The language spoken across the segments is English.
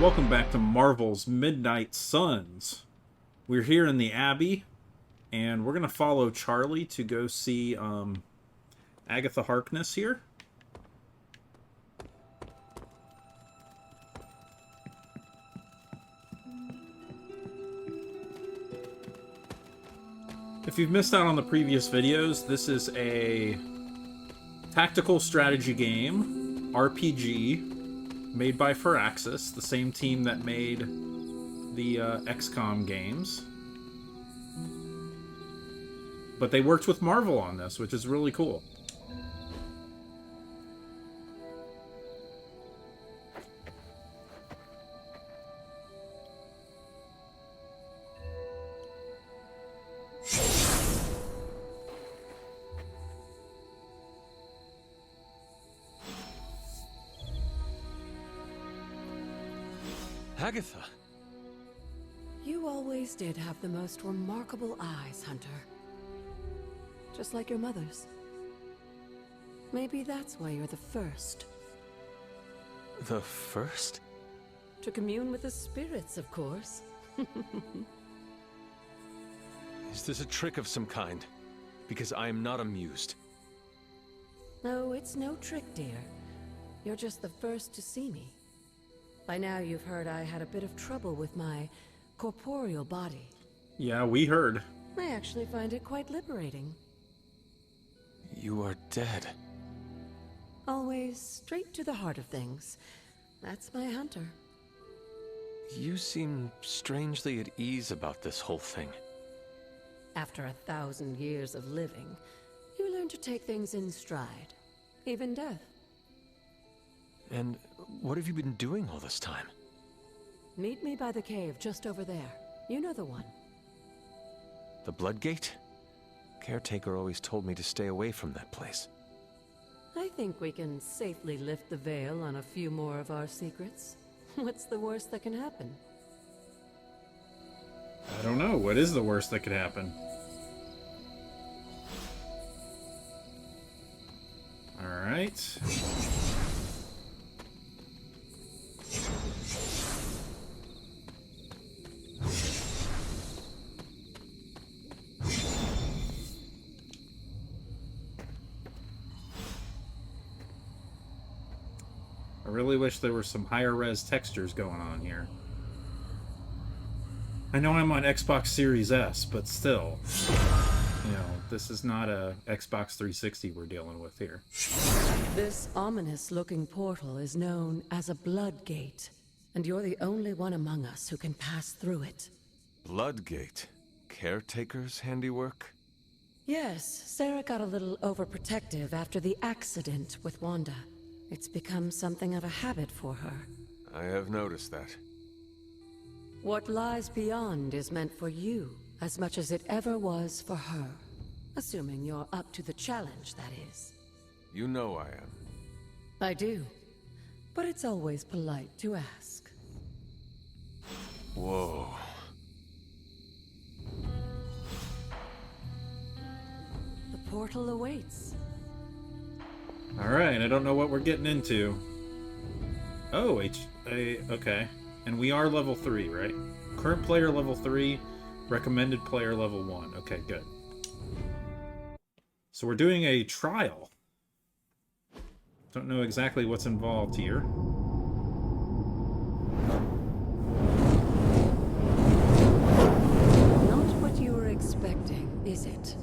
Welcome back to Marvel's Midnight Suns. We're here in the Abbey, and we're going to follow Charlie to go see Agatha Harkness here. If you've missed out on the previous videos, this is a tactical strategy game, RPG, made by Firaxis, the same team that made the XCOM games. But they worked with Marvel on this, which is really cool. Agatha! You always did have the most remarkable eyes, Hunter. Just like your mother's. Maybe that's why you're the first. The first? To commune with the spirits, of course. Is this a trick of some kind? Because I am not amused. No, it's no trick, dear. You're just the first to see me. By now you've heard I had a bit of trouble with my corporeal body. Yeah, we heard. I actually find it quite liberating. You are dead. Always straight to the heart of things. That's my Hunter. You seem strangely at ease about this whole thing. After 1,000 years of living, you learn to take things in stride. Even death. And what have you been doing all this time? Meet me by the cave just over there. You know the one. The Blood Gate? Caretaker always told me to stay away from that place. I think we can safely lift the veil on a few more of our secrets. What's the worst that can happen? I don't know. What is the worst that could happen? Alright. I really wish there were some higher res textures going on here. I know I'm on Xbox Series S, but still, you know, this is not a Xbox 360 we're dealing with here. This ominous-looking portal is known as a Blood Gate, and you're the only one among us who can pass through it. Blood Gate? Caretaker's handiwork? Yes, Sarah got a little overprotective after the accident with Wanda. It's become something of a habit for her. I have noticed that. What lies beyond is meant for you, as much as it ever was for her. Assuming you're up to the challenge, that is. You know I am. I do. But it's always polite to ask. Whoa. The portal awaits. Alright, I don't know what we're getting into. Oh, okay. And we are level 3, right? Current player level 3, recommended player level 1. Okay, good. So we're doing a trial. Don't know exactly what's involved here. Not what you were expecting, is it?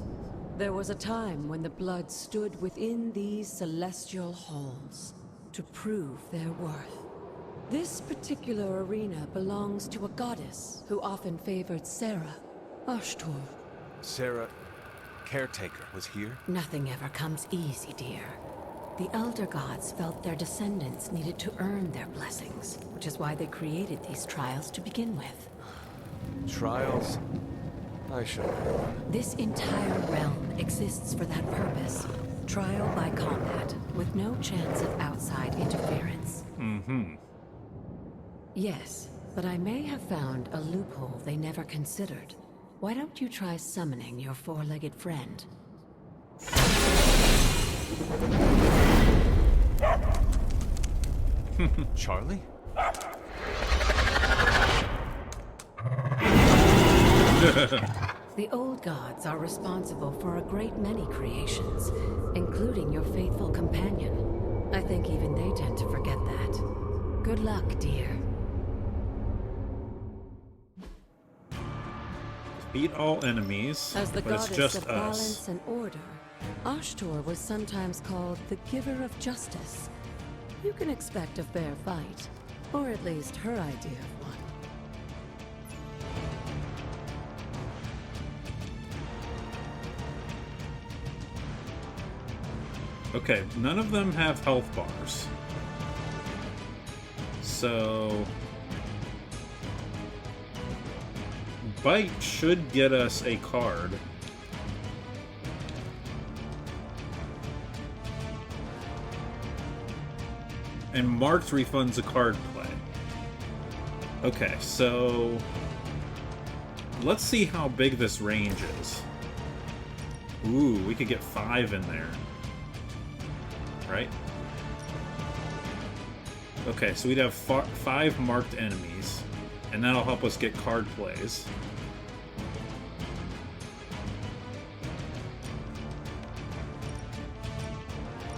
There was a time when the blood stood within these celestial halls to prove their worth. This particular arena belongs to a goddess who often favored Sarah, Ashtor. Sarah, Caretaker, was here? Nothing ever comes easy, dear. The Elder Gods felt their descendants needed to earn their blessings, which is why they created these trials to begin with. Trials? I shall know. This entire realm exists for that purpose. Trial by combat, with no chance of outside interference. Mm-hmm. Yes, but I may have found a loophole they never considered. Why don't you try summoning your four-legged friend? Charlie? The old gods are responsible for a great many creations, including your faithful companion. I think even they tend to forget that. Good luck, dear. Beat all enemies, As the but it's goddess just of us. balance and order, Ashtor was sometimes called the giver of justice. You can expect a fair fight, or at least her idea of one. Okay, none of them have health bars. So... Bite should get us a card. And Marked refunds a card play. Okay, so... Let's see how big this range is. Ooh, we could get 5 in there. Right? Okay, so we'd have 5 marked enemies. And that'll help us get card plays.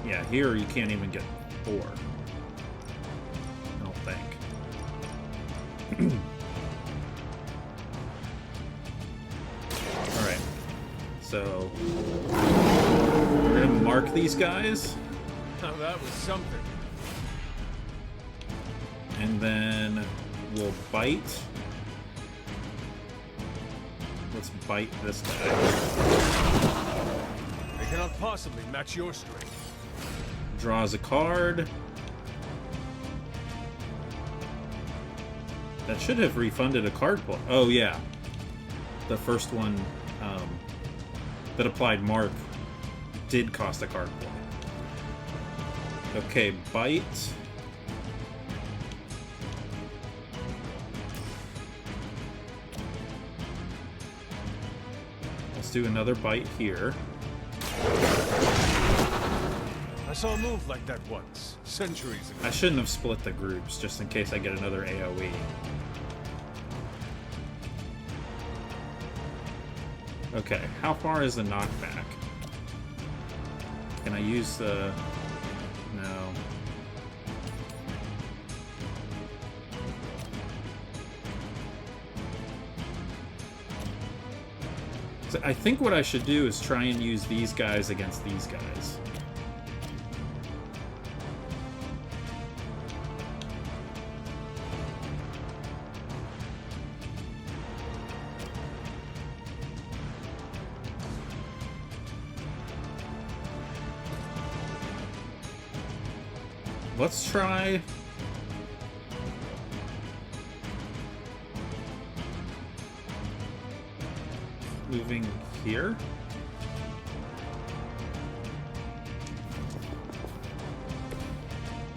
Yeah, here you can't even get 4. I don't think. Alright. So... we're gonna mark these guys. Now that was something. And then... we'll bite. Let's bite this guy. I cannot possibly match your strength. Draws a card. That should have refunded a card play. Oh, yeah. The first one that applied mark did cost a card play. Okay, bite. Let's do another bite here. I saw a move like that once, centuries ago. I shouldn't have split the groups, just in case I get another AoE. Okay, how far is the knockback? Can I use the... no. So I think what I should do is try and use these guys against these guys. Let's try... moving here.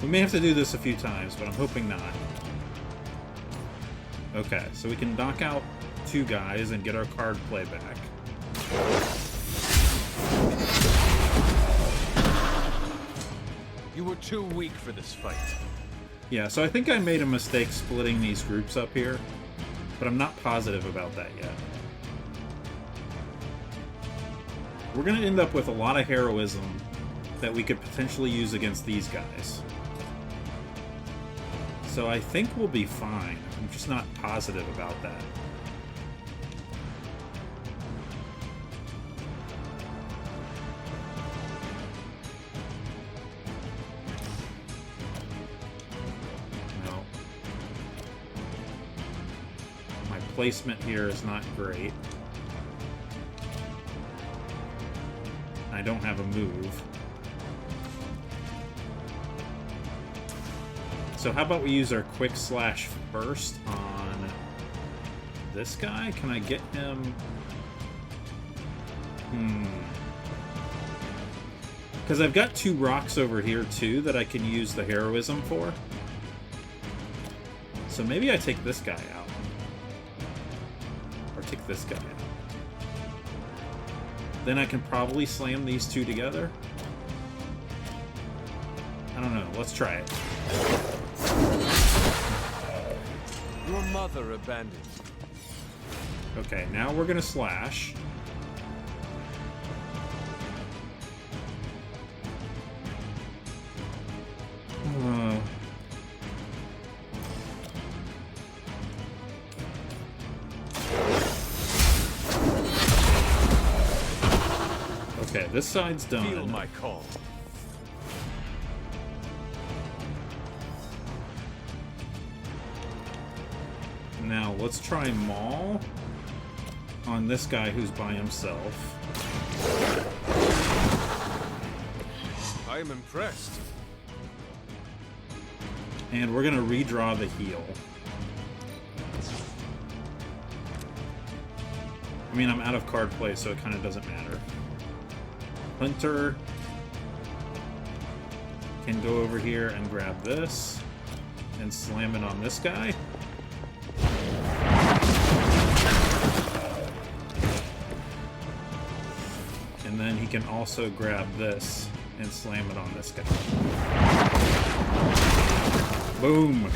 We may have to do this a few times, but I'm hoping not. Okay, so we can knock out 2 guys and get our card play back. You were too weak for this fight. Yeah, so I think I made a mistake splitting these groups up here, but I'm not positive about that yet. We're going to end up with a lot of heroism that we could potentially use against these guys. So I think we'll be fine. I'm just not positive about that. No. My placement here is not great. I don't have a move. So how about we use our quick slash first on this guy? Can I get him? Because I've got 2 rocks over here too that I can use the heroism for. So maybe I take this guy out. Or take this guy out. Then I can probably slam these 2 together. I don't know. Let's try it. Your mother abandoned you. Okay, now we're gonna slash. Okay, this side's done. Feel my call. Now let's try Maul on this guy who's by himself. I am impressed. And we're gonna redraw the heal. I mean, I'm out of card play, so it kind of doesn't matter. Hunter can go over here and grab this and slam it on this guy. And then he can also grab this and slam it on this guy. Boom!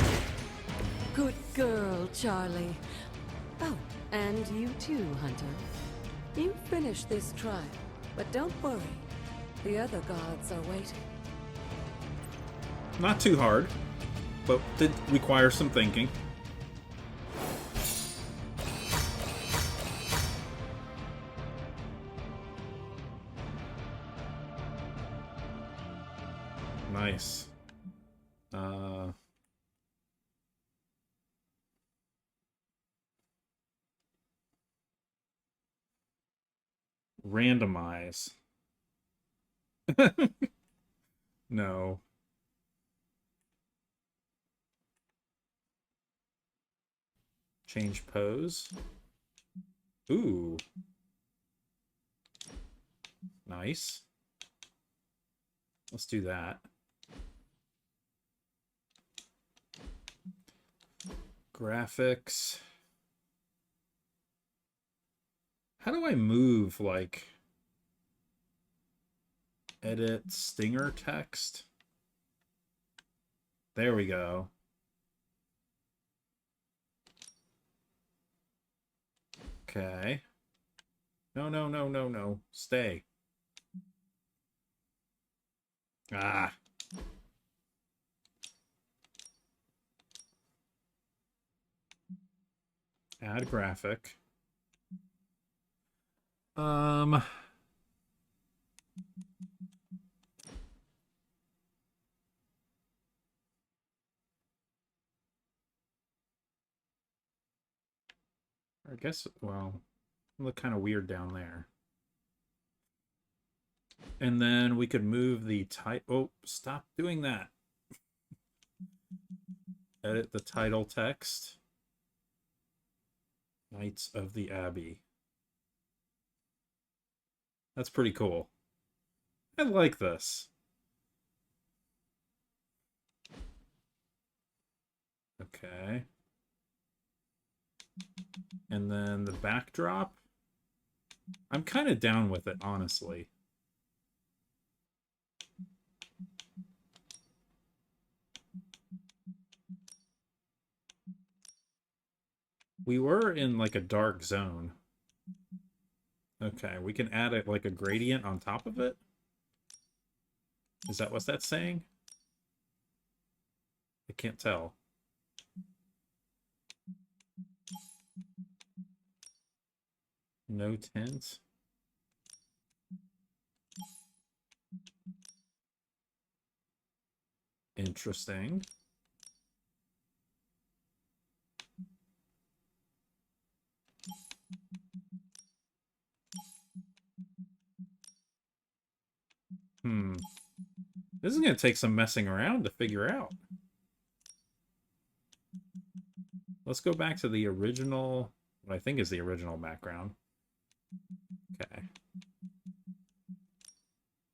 Good girl, Charlie. Oh, and you too, Hunter. You finished this trial, but don't worry. The other gods are waiting. Not too hard, but did require some thinking. Nice. Randomize. No. Change pose. Ooh. Nice. Let's do that. Graphics. How do I move, like, edit stinger text? There we go. Okay. No, no, no, no, no. Stay. Ah. Add graphic. I guess, well, look kind of weird down there. And then we could move the title. Oh, stop doing that. Edit the title text. Knights of the Abbey. That's pretty cool. I like this. Okay. And then the backdrop. I'm kind of down with it, honestly. We were in like a dark zone. Okay, we can add it like a gradient on top of it. Is that what that's saying? I can't tell. No tint. Interesting. This is going to take some messing around to figure out. Let's go back to the original, what I think is the original background. Okay.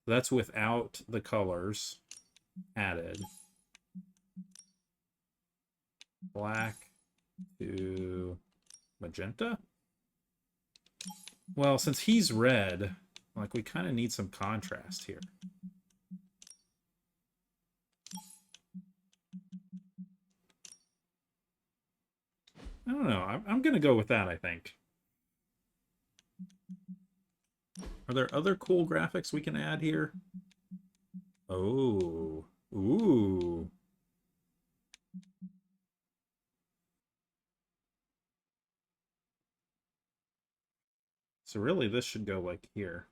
That's without the colors added. Black to magenta. Well, since he's red, like, we kind of need some contrast here. I don't know. I'm going to go with that, I think. Are there other cool graphics we can add here? Oh. Ooh. So really, this should go like here.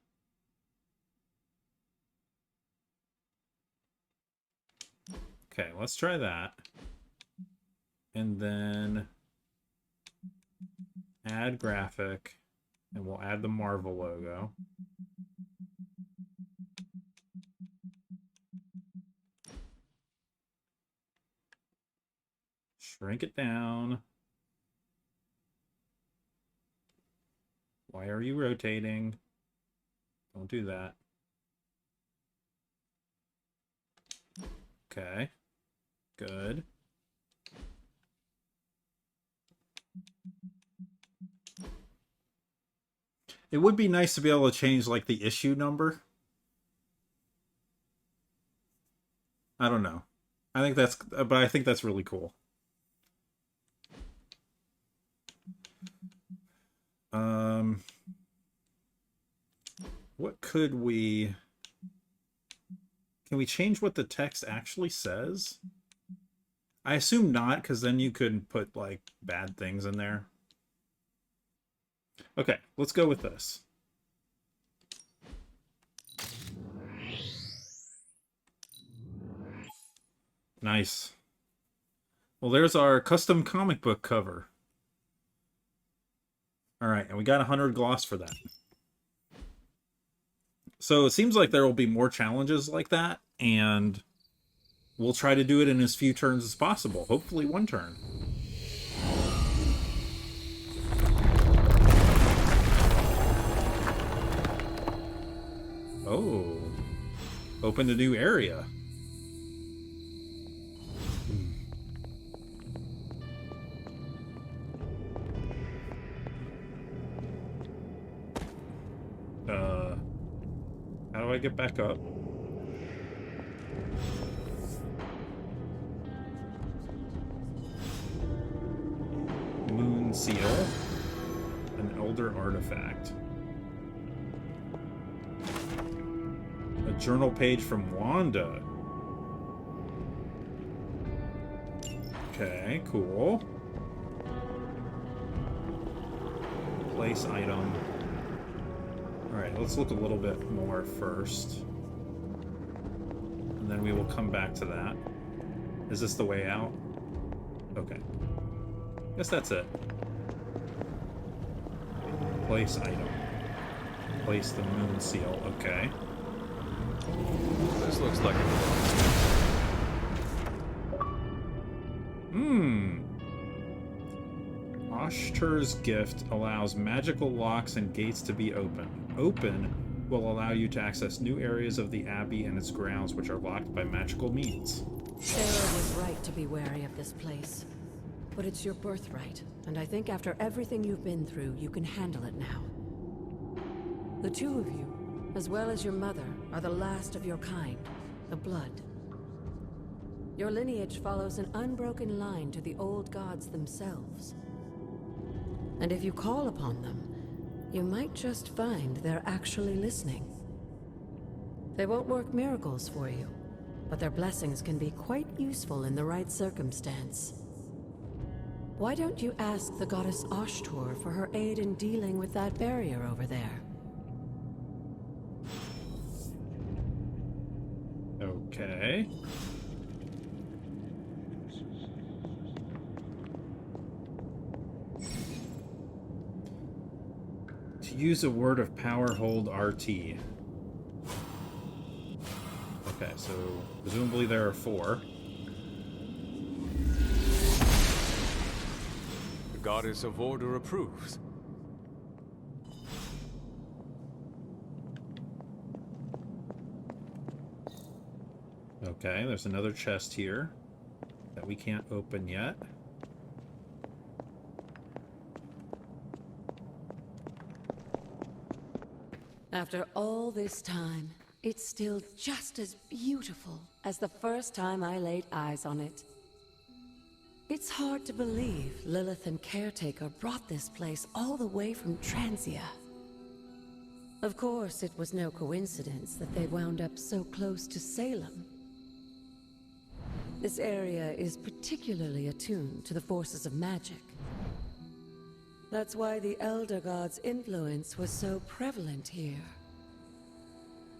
Okay, let's try that. And then add graphic, and we'll add the Marvel logo. Shrink it down. Why are you rotating? Don't do that. Okay. Good. It would be nice to be able to change, like, the issue number. I don't know. But I think that's really cool. What could we... Can we change what the text actually says? I assume not, because then you could put, like, bad things in there. Okay, let's go with this. Nice. Well, there's our custom comic book cover. All right, and we got 100 gloss for that. So it seems like there will be more challenges like that, and we'll try to do it in as few turns as possible. Hopefully one turn. Oh. Opened a new area. How do I get back up? Moon seal. An elder artifact. A journal page from Wanda. Okay, cool. Place item. Alright, let's look a little bit more first. And then we will come back to that. Is this the way out? Okay. Guess that's it. Place item. Place the moon seal. Okay. This looks like a... Oshtur's gift allows magical locks and gates to be opened. Open will allow you to access new areas of the Abbey and its grounds, which are locked by magical means. Sarah was right to be wary of this place. But it's your birthright, and I think after everything you've been through, you can handle it now. The two of you, as well as your mother, are the last of your kind, the Blood. Your lineage follows an unbroken line to the old gods themselves. And if you call upon them, you might just find they're actually listening. They won't work miracles for you, but their blessings can be quite useful in the right circumstance. Why don't you ask the goddess Ashtur for her aid in dealing with that barrier over there? Okay. To use a word of power, hold RT. Okay, so presumably there are 4. The goddess of order approves. Okay, there's another chest here that we can't open yet. After all this time, it's still just as beautiful as the first time I laid eyes on it. It's hard to believe Lilith and Caretaker brought this place all the way from Transia. Of course, it was no coincidence that they wound up so close to Salem. This area is particularly attuned to the forces of magic. That's why the Elder God's influence was so prevalent here.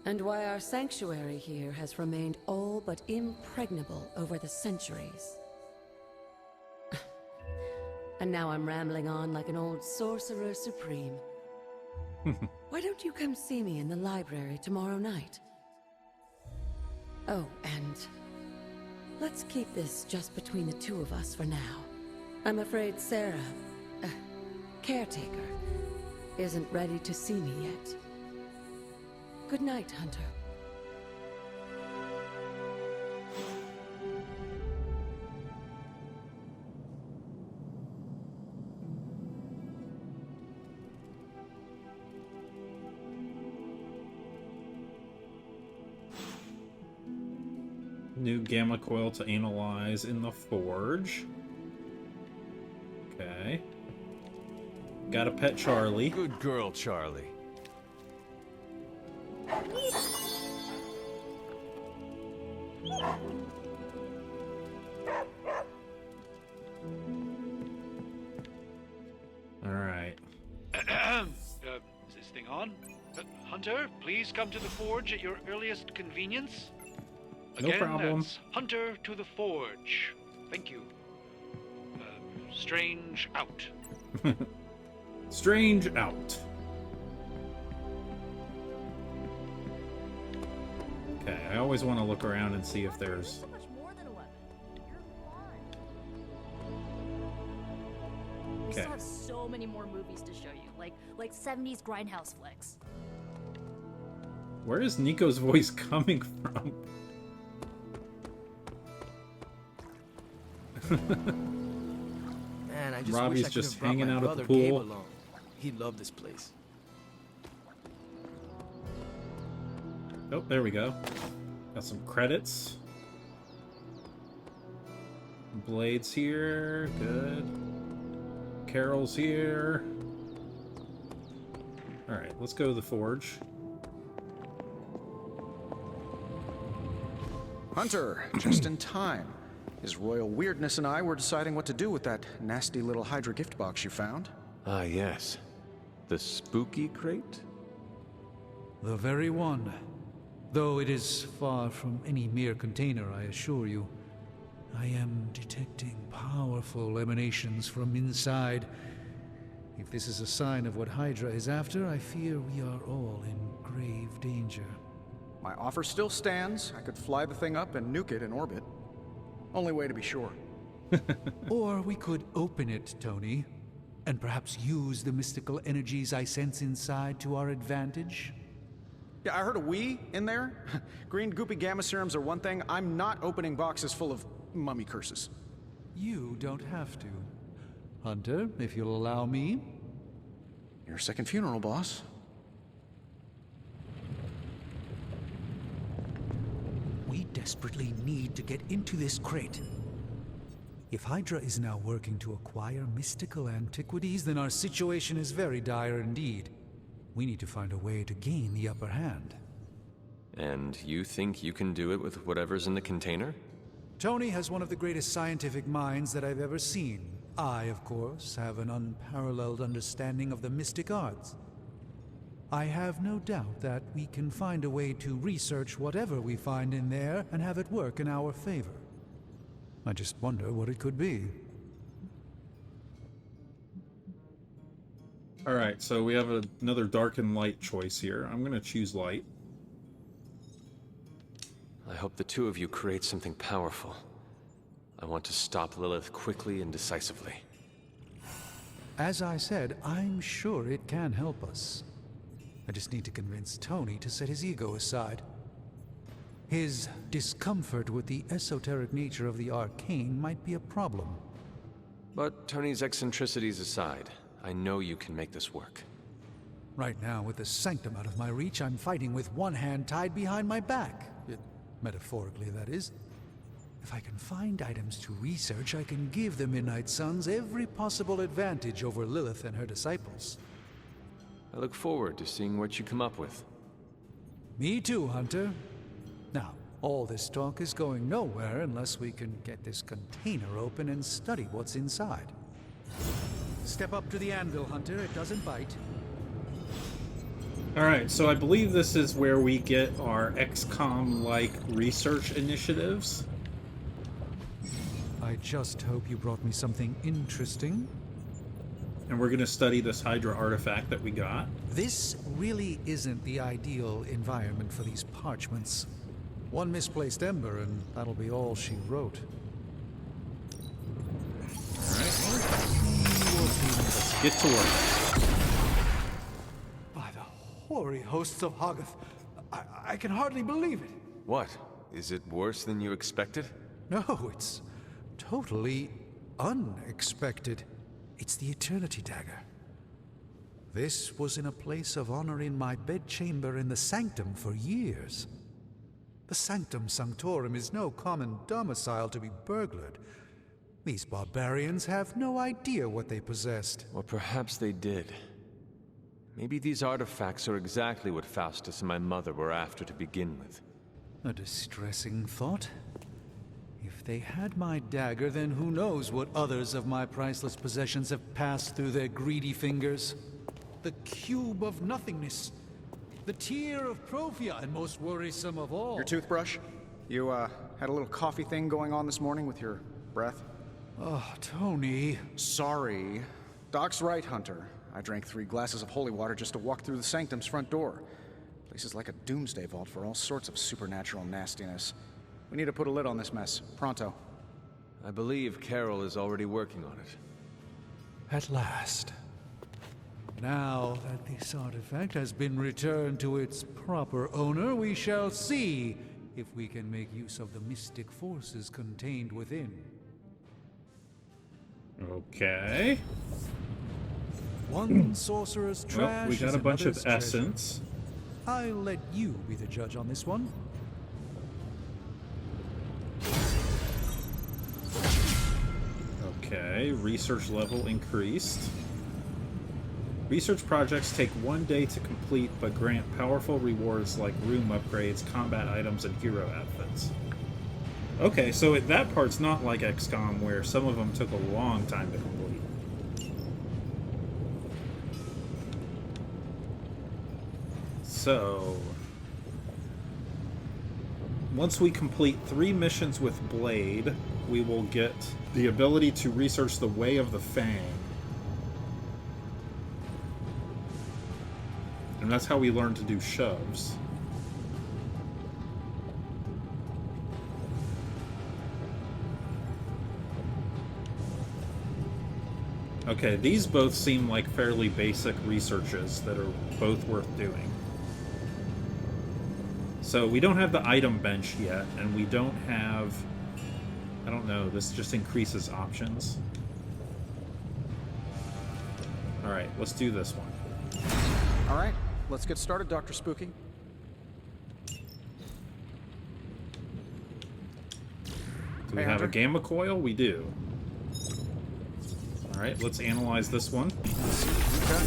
And why our sanctuary here has remained all but impregnable over the centuries. And now I'm rambling on like an old sorcerer supreme. Why don't you come see me in the library tomorrow night? Oh, and let's keep this just between the two of us for now. I'm afraid Sarah, caretaker, isn't ready to see me yet. Good night, Hunter. New gamma coil to analyze in the forge. Okay. Got a pet Charlie. Good girl, Charlie. Alright. Is this thing on? Hunter, please come to the forge at your earliest convenience. No problem. That's Hunter to the forge. Thank you. Strange out. Strange out. Okay, I always want to look around and see if there's... So much more than a weapon. You're blind. We Okay. still have so many more movies to show you, like 70s grindhouse flicks. Where is Nico's voice coming from? Man, I just Robbie's wish I could just have brought hanging my out at the brother pool. Gabe along. He loved this place. Oh, there we go. Got some credits. Blades here. Good. Carol's here. Alright, let's go to the forge. Hunter, just in time. His royal weirdness and I were deciding what to do with that nasty little Hydra gift box you found. Ah, yes. The spooky crate? The very one. Though it is far from any mere container, I assure you. I am detecting powerful emanations from inside. If this is a sign of what Hydra is after, I fear we are all in grave danger. My offer still stands. I could fly the thing up and nuke it in orbit. Only way to be sure. Or we could open it, Tony, and perhaps use the mystical energies I sense inside to our advantage. Yeah, I heard a we in there. Green goopy gamma serums are one thing. I'm not opening boxes full of mummy curses. You don't have to. Hunter, if you'll allow me. Your second funeral, boss. We desperately need to get into this crate. If Hydra is now working to acquire mystical antiquities, then our situation is very dire indeed. We need to find a way to gain the upper hand. And you think you can do it with whatever's in the container? Tony has one of the greatest scientific minds that I've ever seen. I, of course, have an unparalleled understanding of the mystic arts. I have no doubt that we can find a way to research whatever we find in there and have it work in our favor. I just wonder what it could be. Alright, so we have another dark and light choice here. I'm gonna choose light. I hope the two of you create something powerful. I want to stop Lilith quickly and decisively. As I said, I'm sure it can help us. I just need to convince Tony to set his ego aside. His discomfort with the esoteric nature of the arcane might be a problem. But Tony's eccentricities aside, I know you can make this work. Right now, with the sanctum out of my reach, I'm fighting with one hand tied behind my back. Metaphorically, that is. If I can find items to research, I can give the Midnight Suns every possible advantage over Lilith and her disciples. I look forward to seeing what you come up with. Me too, Hunter. Now, all this talk is going nowhere unless we can get this container open and study what's inside. Step up to the anvil, Hunter. It doesn't bite. Alright, so I believe this is where we get our XCOM-like research initiatives. I just hope you brought me something interesting. And we're going to study this Hydra artifact that we got. This really isn't the ideal environment for these parchments. One misplaced ember, and that'll be all she wrote. Let's get to work. By the hoary hosts of Hoggoth, I can hardly believe it. What? Is it worse than you expected? No, it's totally unexpected. It's the Eternity Dagger. This was in a place of honor in my bedchamber in the Sanctum for years. The Sanctum Sanctorum is no common domicile to be burglared. These barbarians have no idea what they possessed. Or perhaps they did. Maybe these artifacts are exactly what Faustus and my mother were after to begin with. A distressing thought. If they had my dagger, then who knows what others of my priceless possessions have passed through their greedy fingers. The cube of nothingness. The tear of Profia, and most worrisome of all. Your toothbrush? You, had a little coffee thing going on this morning with your breath? Oh, Tony. Sorry. Doc's right, Hunter. I drank 3 glasses of holy water just to walk through the Sanctum's front door. Place is like a doomsday vault for all sorts of supernatural nastiness. We need to put a lid on this mess. Pronto. I believe Carol is already working on it. At last. Now that this artifact has been returned to its proper owner, we shall see if we can make use of the mystic forces contained within. Okay. One sorcerer's trash. Oh, we got is a bunch of another's treasure. essence. I'll let you be the judge on this one. Okay, research level increased. Research projects take 1 day to complete, but grant powerful rewards like room upgrades, combat items, and hero outfits. Okay, so that part's not like XCOM, where some of them took a long time to complete. So, once we complete 3 missions with Blade, we will get the ability to research the Way of the Fang. And that's how we learn to do shoves. Okay, these both seem like fairly basic researches that are both worth doing. So we don't have the item bench yet, and we don't have... I don't know, this just increases options. Alright, let's do this one. All right, let's get started, Dr. Spooky. Do we Hey, have a Hunter. gamma coil? We do. Alright, let's analyze this one. Let's see what we've got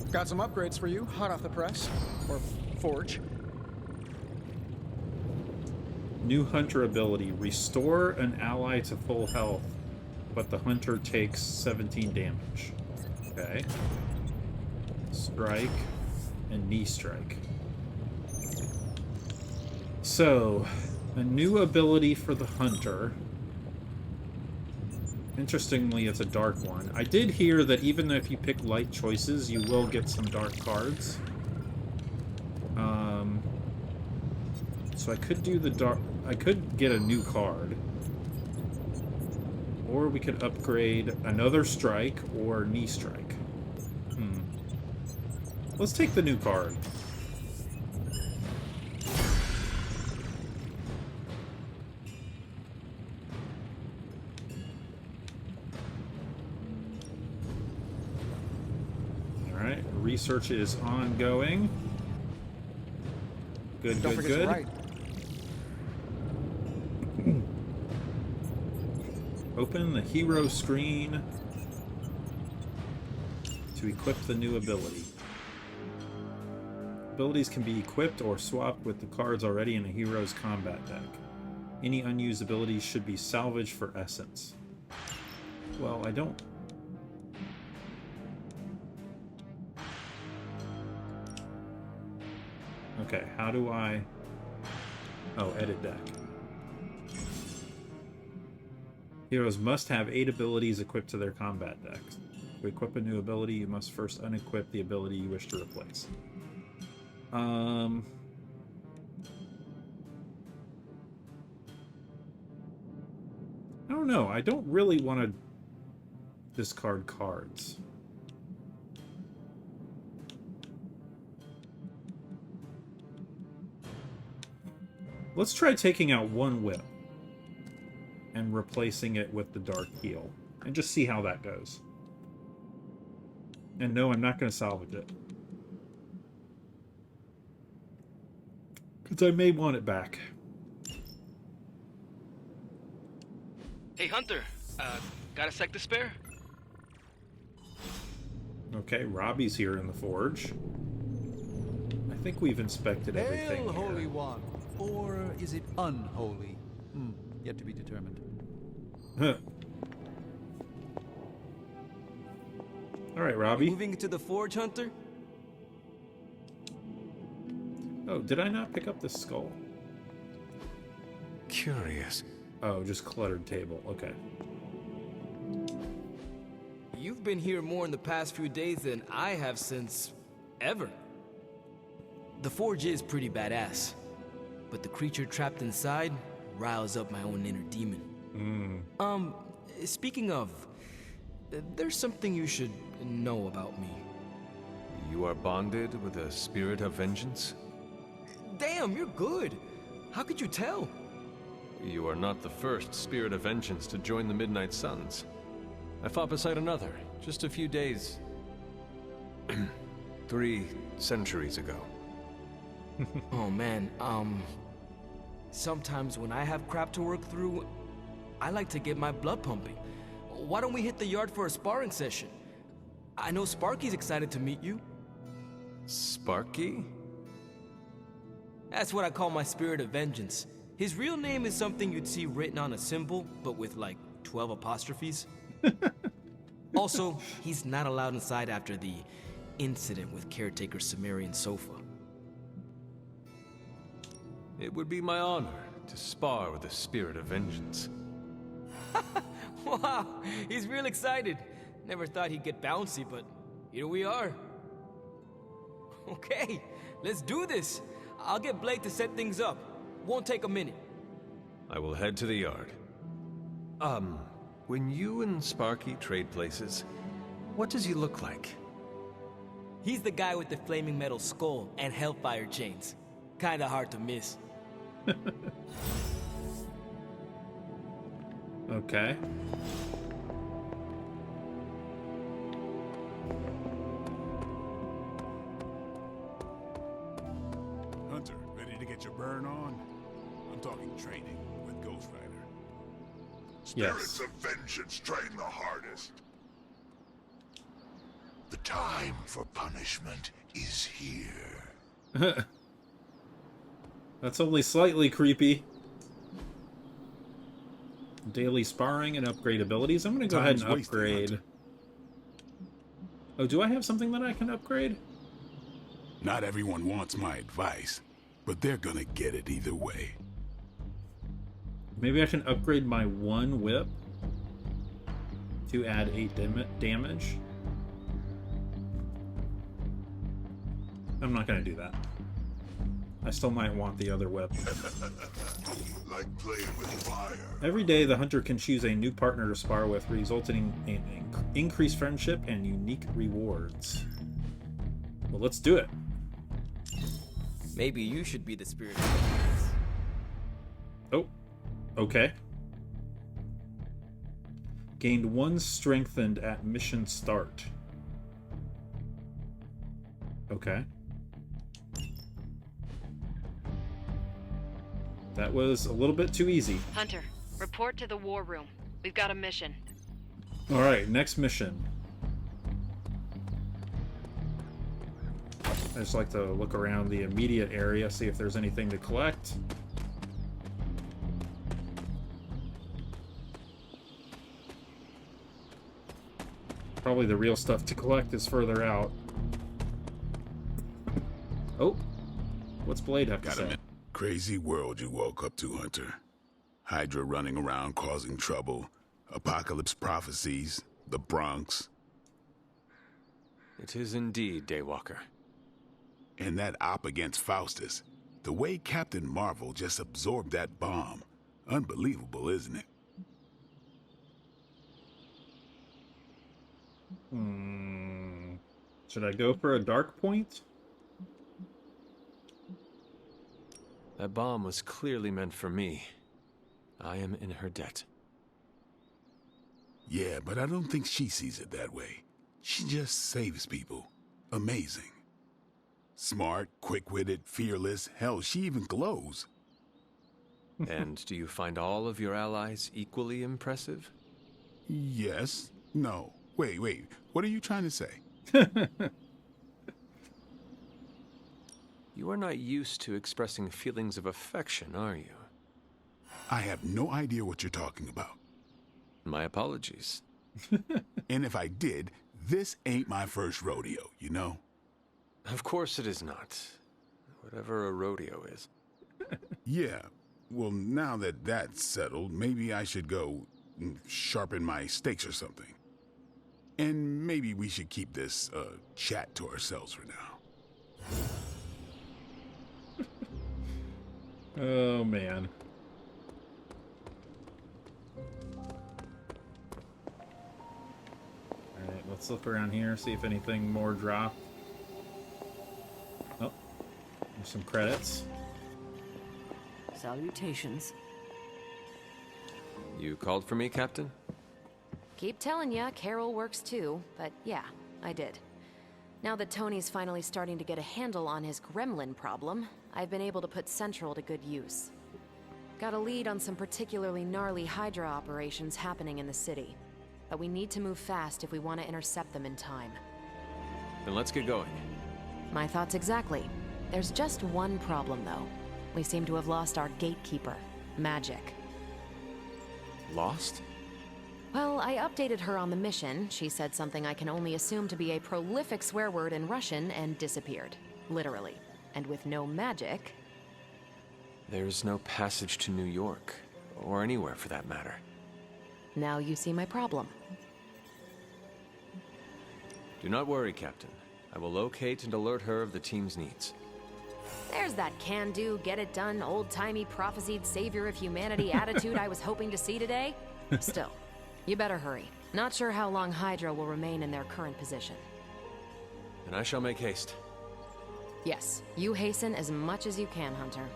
here. Got some upgrades for you, hot off the press. Or forge. New hunter ability. Restore an ally to full health, but the hunter takes 17 damage. Okay. Strike and knee strike. So, a new ability for the hunter. Interestingly, it's a dark one. I did hear that even if you pick light choices, you will get some dark cards. So I could do the dark... I could get a new card. Or we could upgrade another strike or knee strike. Let's take the new card. Alright, research is ongoing. Good, Don't good, forget good. to write. Open the hero screen to equip the new ability. Abilities can be equipped or swapped with the cards already in a hero's combat deck. Any unused abilities should be salvaged for essence. Well, I don't... Okay, how do I... Oh, edit deck. Heroes must have 8 abilities equipped to their combat decks. To equip a new ability, you must first unequip the ability you wish to replace. I don't know. I don't really want to discard cards. Let's try taking out one whip and replacing it with the Dark Heel and just see how that goes. And no, I'm not going to salvage it. Because I may want it back. Hey, Hunter. Got a sec to spare? Okay, Robbie's here in the forge. I think we've inspected everything Hail, here. Holy One! Or is it unholy? Yet to be determined. Alright, Robbie. Moving to the forge, Hunter? Oh, did I not pick up the skull? Curious. Oh, just cluttered table. Okay. You've been here more in the past few days than I have since... ever. The forge is pretty badass, but the creature trapped inside riles up my own inner demon. Speaking of, there's something you should know about me. You are bonded with a spirit of vengeance? Damn, you're good. How could you tell? You are not the first spirit of vengeance to join the Midnight Suns. I fought beside another, just a few days... 3 centuries ago. Oh man, sometimes when I have crap to work through, I like to get my blood pumping. Why don't we hit the yard for a sparring session? I know Sparky's excited to meet you. Sparky? That's what I call my spirit of vengeance. His real name is something you'd see written on a symbol, but with like 12 apostrophes. Also, he's not allowed inside after the incident with caretaker Sumerian sofa. It would be my honor to spar with the spirit of vengeance. Wow, he's real excited. Never thought he'd get bouncy, but here we are. Okay, let's do this. I'll get Blake to set things up. Won't take a minute. I will head to the yard. When you and Sparky trade places, what does he look like? He's the guy with the flaming metal skull and hellfire chains. Kinda hard to miss. Okay. Hunter, ready to get your burn on? I'm talking training with Ghost Rider. Spirits of vengeance train the hardest. The time for punishment is here. That's only slightly creepy. Daily sparring and upgrade abilities. I'm going to go ahead and upgrade. Oh, do I have something that I can upgrade? Not everyone wants my advice, but they're gonna get it either way. Maybe I can upgrade my one whip to add 8 damage. I'm not going to do that. I still might want the other whip. Like playing with fire. Every day, the hunter can choose a new partner to spar with, resulting in increased friendship and unique rewards. Well, let's do it. Maybe you should be the spirit. Oh, okay. Gained 1 strengthened at mission start. Okay. That was a little bit too easy. Hunter, report to the war room. We've got a mission. Alright, next mission. I just like to look around the immediate area, see if there's anything to collect. Probably the real stuff to collect is further out. Oh, what's Blade have to say? Crazy world you woke up to, Hunter. Hydra running around causing trouble. Apocalypse prophecies. The Bronx. It is indeed, Daywalker. And that op against Faustus. The way Captain Marvel just absorbed that bomb. Unbelievable, isn't it? Should I go for a dark point? That bomb was clearly meant for me. I am in her debt. Yeah, but I don't think she sees it that way. She just saves people. Amazing. Smart, quick-witted, fearless. Hell, she even glows. And do you find all of your allies equally impressive? Yes. No. Wait. What are you trying to say? You are not used to expressing feelings of affection, are you? I have no idea what you're talking about. My apologies. And if I did, this ain't my first rodeo, you know? Of course it is not. Whatever a rodeo is. Yeah. Well, now that that's settled, maybe I should go sharpen my stakes or something. And maybe we should keep this chat to ourselves for now. Oh, man. Alright, let's look around here, see if anything more dropped. Oh, there's some credits. Salutations. You called for me, Captain? Keep telling ya, Carol works too, but yeah, I did. Now that Tony's finally starting to get a handle on his gremlin problem, I've been able to put Central to good use. Got a lead on some particularly gnarly Hydra operations happening in the city. But we need to move fast if we want to intercept them in time. Then let's get going. My thoughts exactly. There's just one problem, though. We seem to have lost our gatekeeper, Magic. Lost? Well, I updated her on the mission. She said something I can only assume to be a prolific swear word in Russian and disappeared. Literally. And with no magic... There's no passage to New York, or anywhere for that matter. Now you see my problem. Do not worry, Captain. I will locate and alert her of the team's needs. There's that can-do, get-it-done, old-timey, prophesied savior of humanity attitude I was hoping to see today. Still, you better hurry. Not sure how long Hydra will remain in their current position. And I shall make haste. Yes, you hasten as much as you can, Hunter.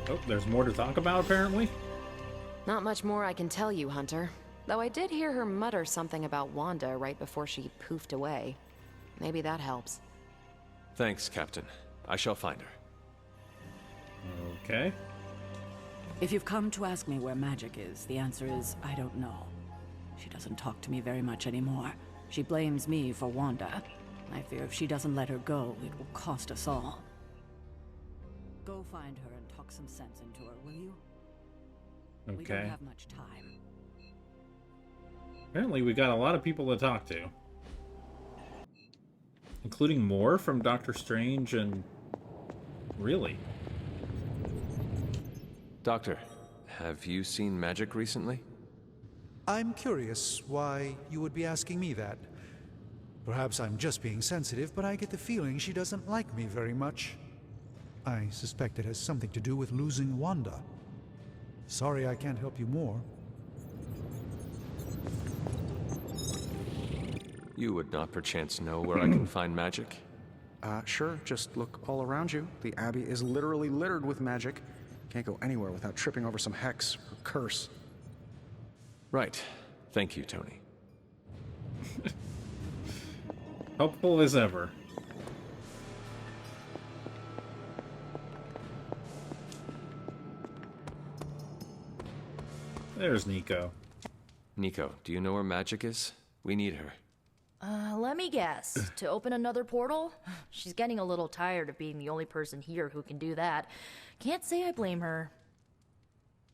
Oh, there's more to talk about, apparently. Not much more I can tell you, Hunter. Though I did hear her mutter something about Wanda right before she poofed away. Maybe that helps. Thanks, Captain. I shall find her. Okay. If you've come to ask me where Magic is, the answer is I don't know. She doesn't talk to me very much anymore. She blames me for Wanda. I fear if she doesn't let her go, it will cost us all. Go find her and talk some sense into her, will you? Okay. We don't have much time. Apparently we got a lot of people to talk to. Including more from Doctor Strange and... Really? Doctor, have you seen Magic recently? I'm curious why you would be asking me that. Perhaps I'm just being sensitive, but I get the feeling she doesn't like me very much. I suspect it has something to do with losing Wanda. Sorry I can't help you more. You would not perchance know where I can find Magic? Sure. Just look all around you. The Abbey is literally littered with magic. Can't go anywhere without tripping over some hex or curse. Right. Thank you, Tony. Helpful as ever. There's Nico. Nico, do you know where Magic is? We need her. Let me guess. To open another portal? She's getting a little tired of being the only person here who can do that. Can't say I blame her.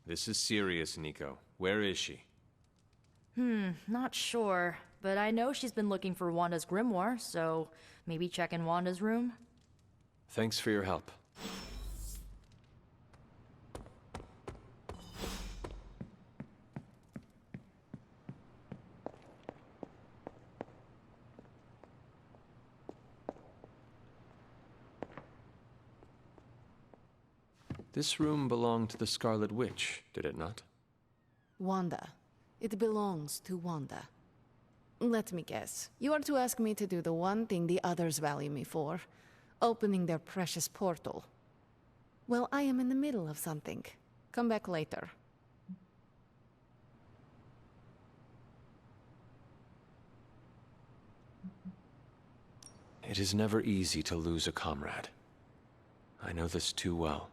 This is serious, Nico. Where is she? Not sure. But I know she's been looking for Wanda's grimoire, so maybe check in Wanda's room? Thanks for your help. This room belonged to the Scarlet Witch, did it not? Wanda. It belongs to Wanda. Let me guess. You are to ask me to do the one thing the others value me for. Opening their precious portal. Well, I am in the middle of something. Come back later. It is never easy to lose a comrade. I know this too well.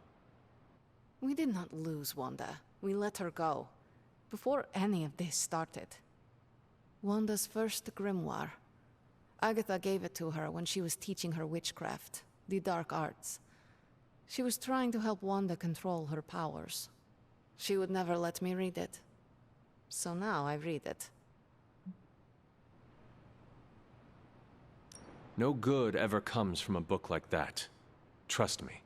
We did not lose Wanda. We let her go. Before any of this started. Wanda's first grimoire. Agatha gave it to her when she was teaching her witchcraft, the dark arts. She was trying to help Wanda control her powers. She would never let me read it. So now I read it. No good ever comes from a book like that. Trust me.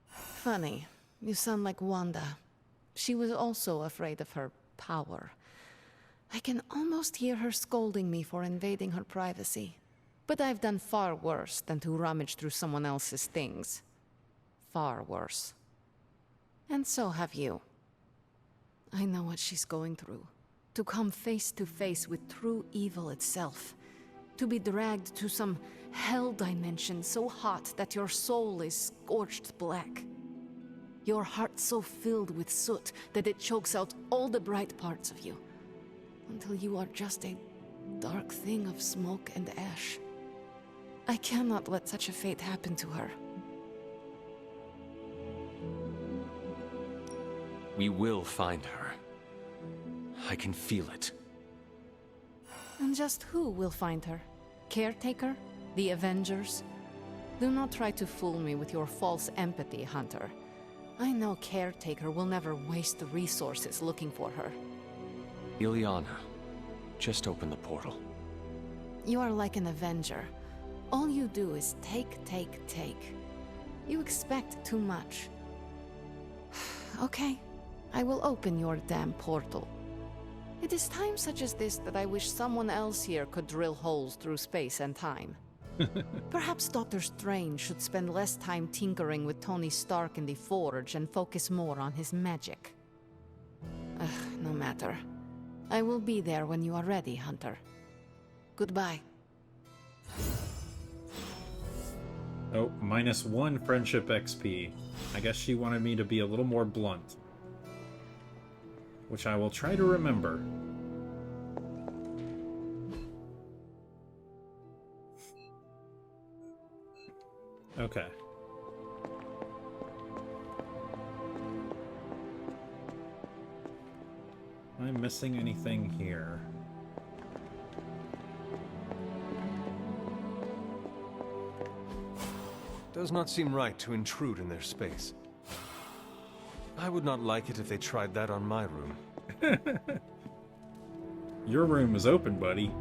Funny. You sound like Wanda. She was also afraid of her power. I can almost hear her scolding me for invading her privacy. But I've done far worse than to rummage through someone else's things. Far worse. And so have you. I know what she's going through. To come face to face with true evil itself. To be dragged to some hell dimension so hot that your soul is scorched black. Your heart so filled with soot that it chokes out all the bright parts of you. Until you are just a dark thing of smoke and ash. I cannot let such a fate happen to her. We will find her. I can feel it. And just who will find her? Caretaker? The Avengers? Do not try to fool me with your false empathy, Hunter. I know Caretaker will never waste the resources looking for her. Ileana, just open the portal. You are like an Avenger. All you do is take, take, take. You expect too much. Okay, I will open your damn portal. It is times such as this that I wish someone else here could drill holes through space and time. Perhaps Doctor Strange should spend less time tinkering with Tony Stark in the Forge and focus more on his magic. No matter. I will be there when you are ready, Hunter. Goodbye. Oh, -1 friendship XP. I guess she wanted me to be a little more blunt. Which I will try to remember. Okay. Am I missing anything here? Does not seem right to intrude in their space. I would not like it if they tried that on my room. Your room is open, buddy.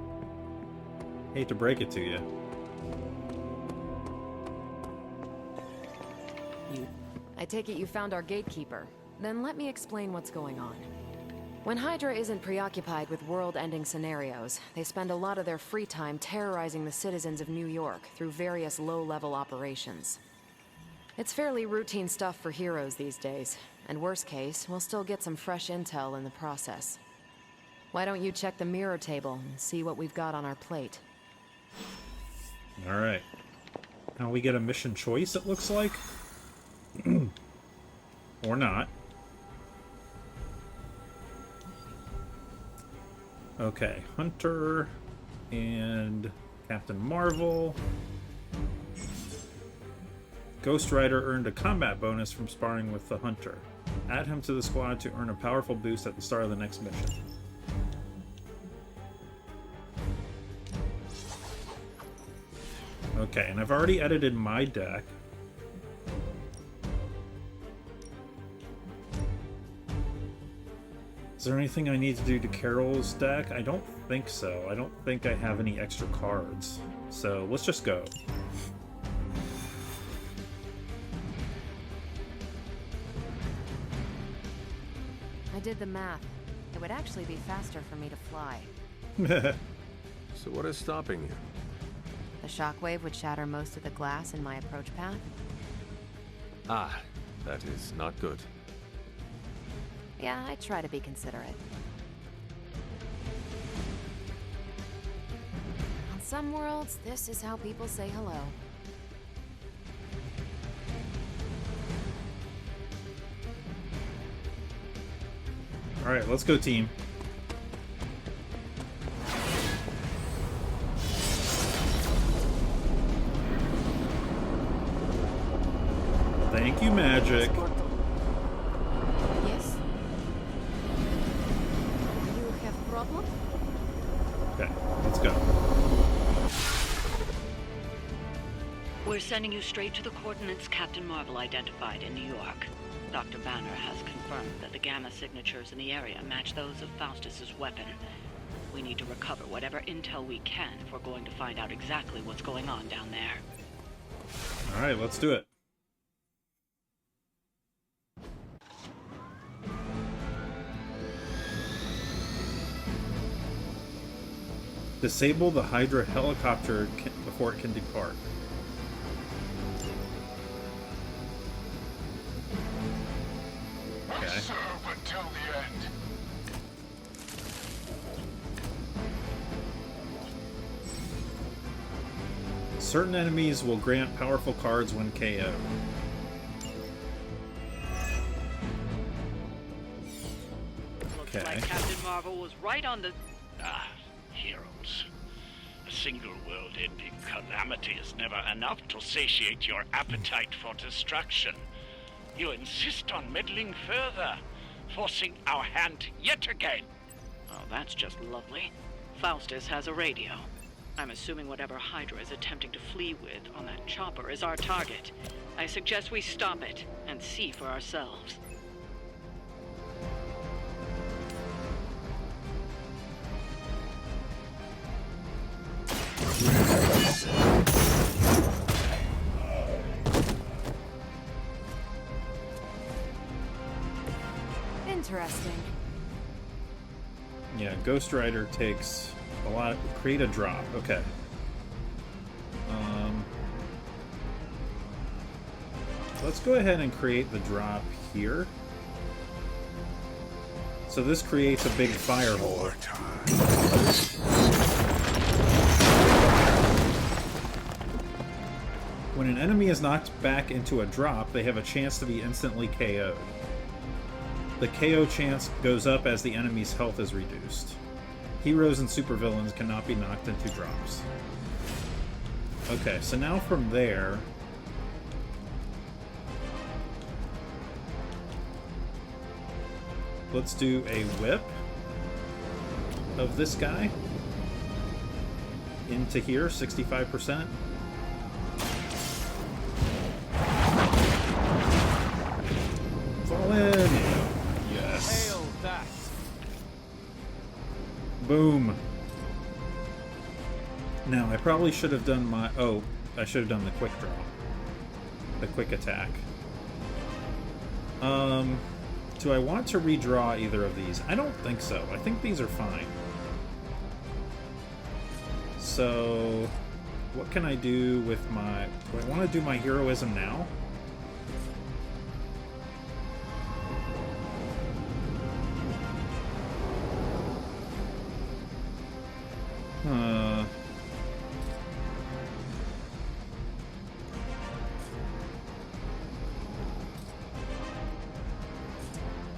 Hate to break it to you. I take it you found our gatekeeper. Then let me explain what's going on. When Hydra isn't preoccupied with world-ending scenarios, they spend a lot of their free time terrorizing the citizens of New York through various low-level operations. It's fairly routine stuff for heroes these days, and worst case, we'll still get some fresh intel in the process. Why don't you check the mirror table and see what we've got on our plate? Alright. Now we get a mission choice, it looks like? Or not. Okay, Hunter and Captain Marvel. Ghost Rider earned a combat bonus from sparring with the Hunter. Add him to the squad to earn a powerful boost at the start of the next mission. Okay, and I've already edited my deck. Is there anything I need to do to Carol's deck? I don't think so. I don't think I have any extra cards. So let's just go. I did the math. It would actually be faster for me to fly. So what is stopping you? The shockwave would shatter most of the glass in my approach path. Ah, that is not good. Yeah, I try to be considerate. On some worlds, this is how people say hello. Alright, let's go, team. Thank you, Magic. Yes? You have problem? Okay, let's go. We're sending you straight to the coordinates Captain Marvel identified in New York. Dr. Banner has confirmed that the gamma signatures in the area match those of Faustus's weapon. We need to recover whatever intel we can if we're going to find out exactly what's going on down there. Alright, let's do it. Disable the Hydra helicopter before it can depart. Okay. Serve until the end. Certain enemies will grant powerful cards when KO'd. Looks like Captain Marvel was right on the... Heroes. A single world-ending calamity is never enough to satiate your appetite for destruction. You insist on meddling further, forcing our hand yet again. Oh, that's just lovely. Faustus has a radio. I'm assuming whatever Hydra is attempting to flee with on that chopper is our target. I suggest we stop it and see for ourselves. Interesting. Yeah, Ghost Rider takes a lot. Create a drop. Okay. Let's go ahead and create the drop here. So this creates a big fire hole. When an enemy is knocked back into a drop, they have a chance to be instantly KO'd. The KO chance goes up as the enemy's health is reduced. Heroes and supervillains cannot be knocked into drops. Okay, so now from there... let's do a whip of this guy into here, 65%. Fall in! Yes. Hail that. Boom. Now, I probably should have done my... oh, I should have done the quick draw. The quick attack. Do I want to redraw either of these? I don't think so. I think these are fine. So, what can I do with my... do I want to do my heroism now?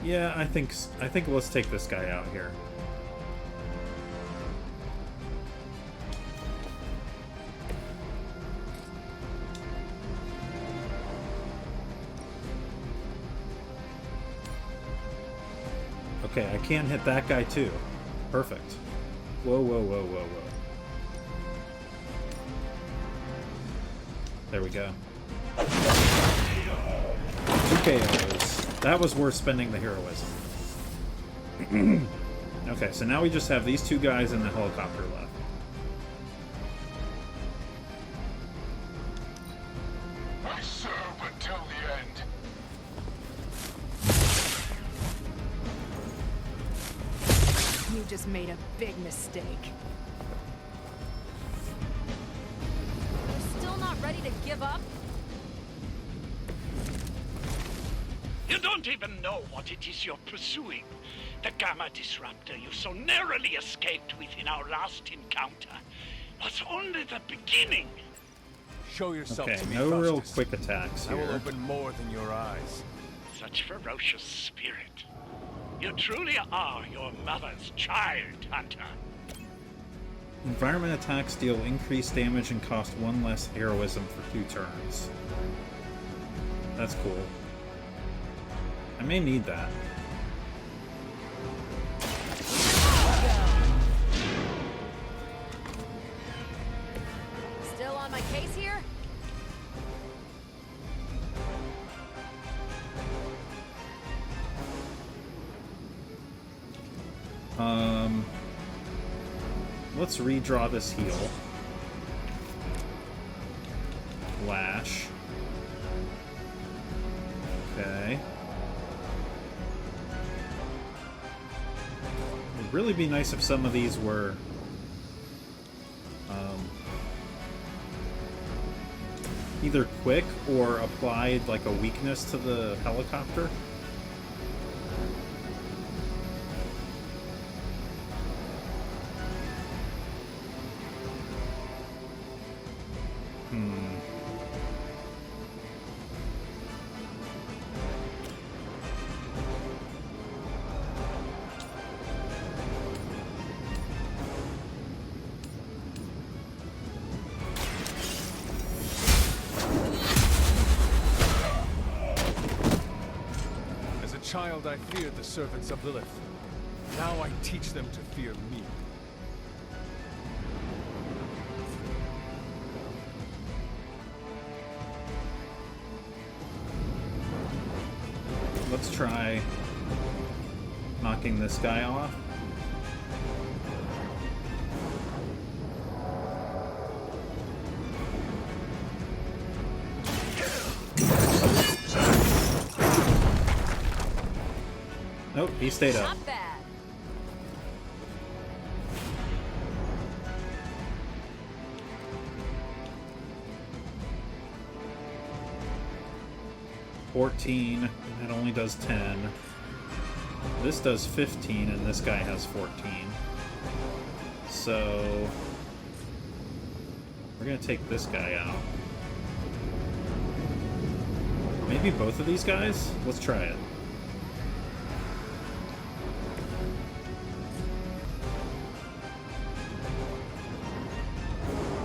Yeah, I think let's take this guy out here. Okay, I can hit that guy too. Perfect. Whoa, whoa, whoa, whoa, whoa. There we go. 2 KOs. That was worth spending the heroism. Okay, so now we just have these 2 guys in the helicopter left. We serve until the end. You just made a big mistake. You're still not ready to give up? You don't even know what it is you're pursuing. The Gamma Disruptor you so narrowly escaped within our last encounter was only the beginning. Show yourself Okay, to me, no real Faustus. quick attacks I will here. open more than your eyes. Such ferocious spirit. You truly are your mother's child, Hunter. Environment attacks deal increased damage and cost 1 less heroism for 2 turns. That's cool. I may need that. Still on my case here? Let's redraw this heal. Lash. Okay. It'd really be nice if some of these were either quick or applied like a weakness to the helicopter. As a child, I feared the servants of Lilith. Now I teach them to fear me. Let's try knocking this guy off. Nope, he stayed up. Not bad. $14, and that only does 10. This does 15, and this guy has 14. So we're gonna take this guy out. Maybe both of these guys? Let's try it.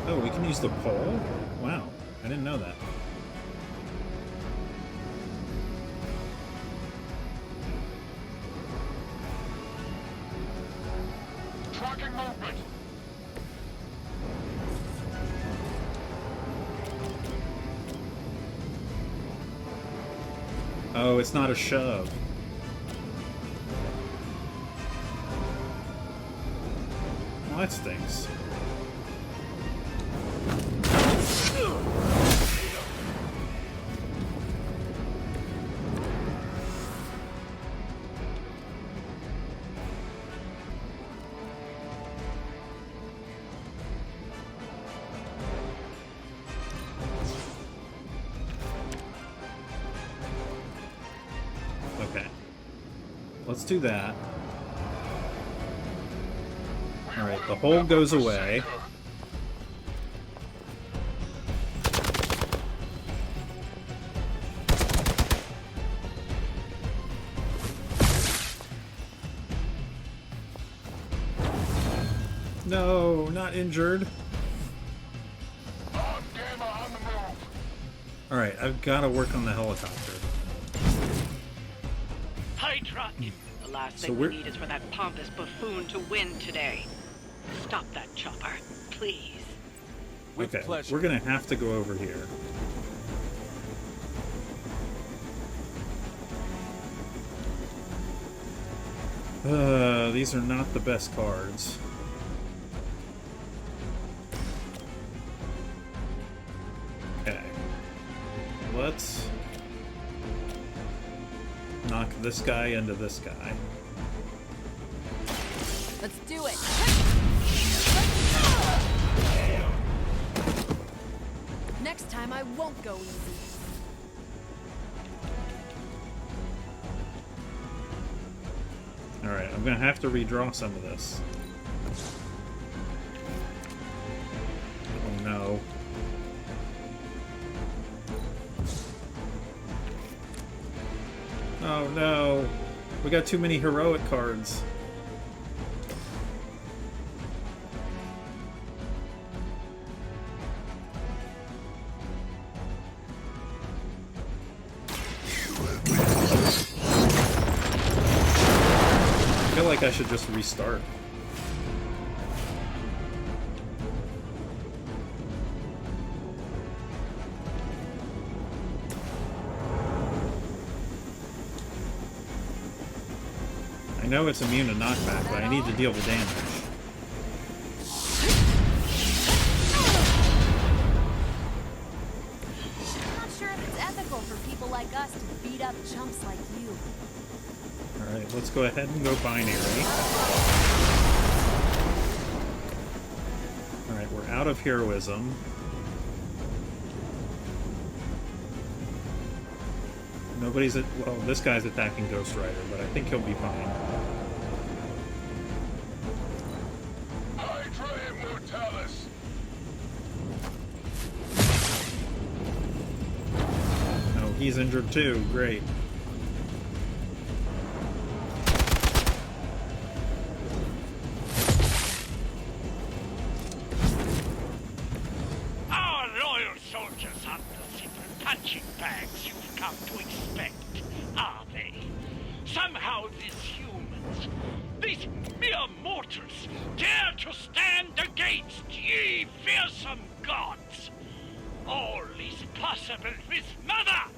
Oh, we can use the pole? Wow, I didn't know that. Tracking movement. Oh, it's not a shove. Well, that stinks. Okay. Let's do that. Alright, the hole goes away. No, not injured. Alright, I've got to work on the helicopter. Hydra! The last thing we need is for that pompous buffoon to win today. Stop that chopper, please. Okay, we're gonna have to go over here. These are not the best cards. Okay. Let's knock this guy into this guy. Let's do it. Next time I won't go easy. Alright, I'm gonna have to redraw some of this. Oh no. Oh no. We got too many heroic cards. I feel like I should just restart. I know it's immune to knockback, but I need to deal the damage. I'm not sure if it's ethical for people like us to beat up chumps like you. Alright, let's go ahead and go binary. Alright, we're out of heroism. Nobody's at... well, this guy's attacking Ghost Rider, but I think he'll be fine. Hydra Immortalis! Oh, he's injured too. Great. Our loyal soldiers aren't the simple punching bags you've come to expect, are they? Somehow these humans, these mere mortals, dare to stand against ye fearsome gods. All is possible with Mother!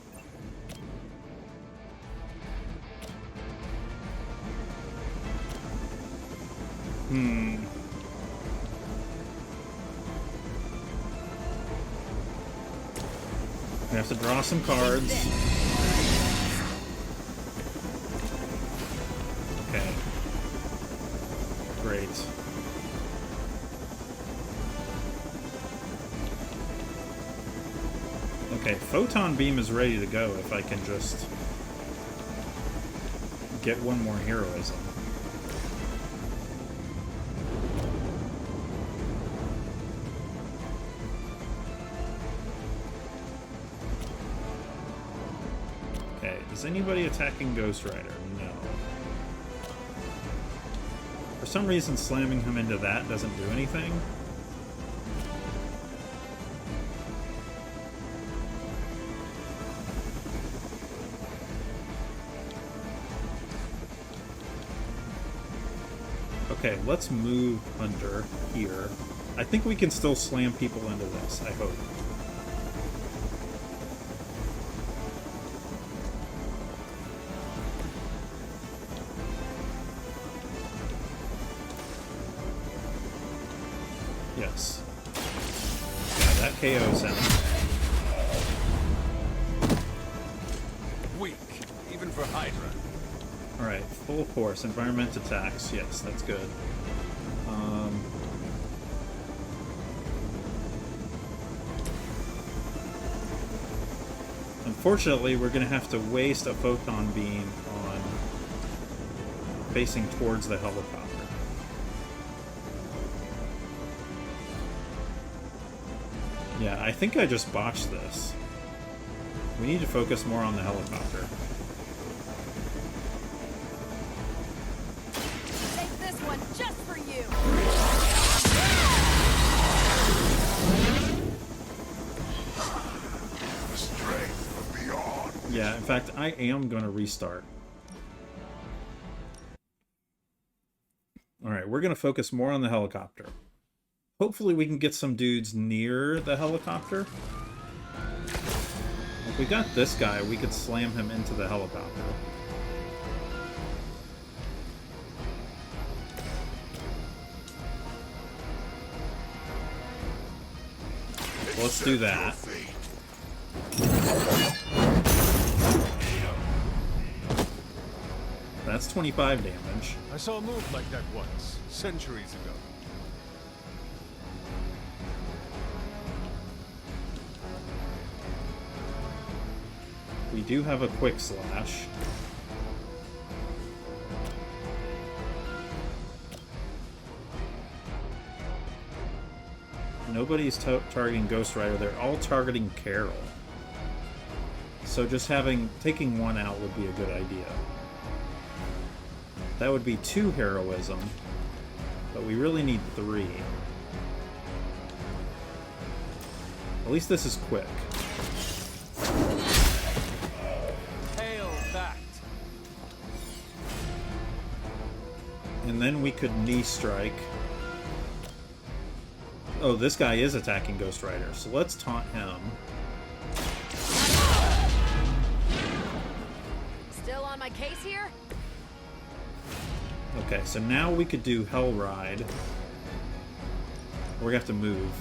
We have to draw some cards. Okay. Great. Okay, Photon Beam is ready to go if I can just get one more heroism. Okay, is anybody attacking Ghost Rider? No. For some reason, slamming him into that doesn't do anything. Okay, let's move Hunter here. I think we can still slam people into this, I hope. Yes. Yeah, that KO's him. Weak, even for Hydra. Alright, full force, environment attacks. Yes, that's good. Unfortunately, we're going to have to waste a photon beam on facing towards the helicopter. Yeah, I think I just botched this. We need to focus more on the helicopter. Take this one just for you. The strength of beyond. Yeah, in fact, I am going to restart. Alright, we're going to focus more on the helicopter. Hopefully we can get some dudes near the helicopter. If we got this guy, we could slam him into the helicopter. Let's do that. That's 25 damage. I saw a move like that once, centuries ago. We do have a quick slash. Nobody's targeting Ghost Rider. They're all targeting Carol. So just taking one out would be a good idea. That would be 2 heroism, but we really need 3. At least this is quick. Hail back. And then we could knee strike. Oh, this guy is attacking Ghost Rider, so let's taunt him. Still on my case here? Okay, so now we could do Hell Ride. We're gonna have to move.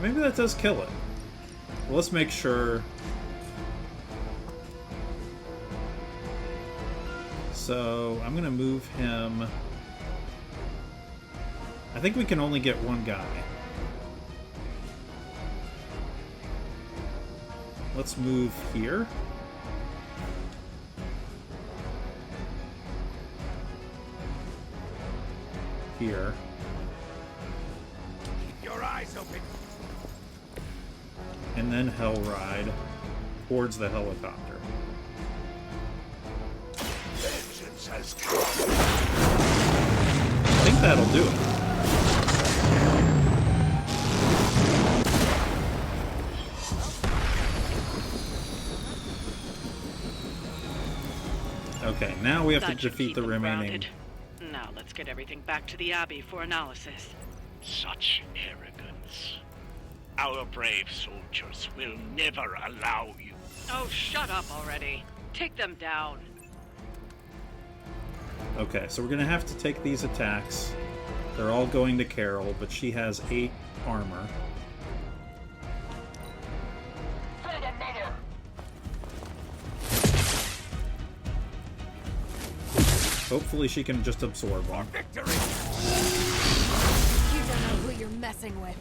Maybe that does kill it. Well, let's make sure. So I'm gonna move him. I think we can only get one guy. Let's move here. Here. Keep your eyes open. And then Hell Ride towards the helicopter. Vengeance has come. I think that'll do it. Okay, now we have to That should defeat keep the them remaining. grounded. Now let's get everything back to the Abbey for analysis. Such arrogance. Our brave soldiers will never allow you. Oh, shut up already. Take them down. Okay, so we're gonna have to take these attacks. They're all going to Carol, but she has 8 armor. Hopefully she can just absorb one. You don't know who you're messing with.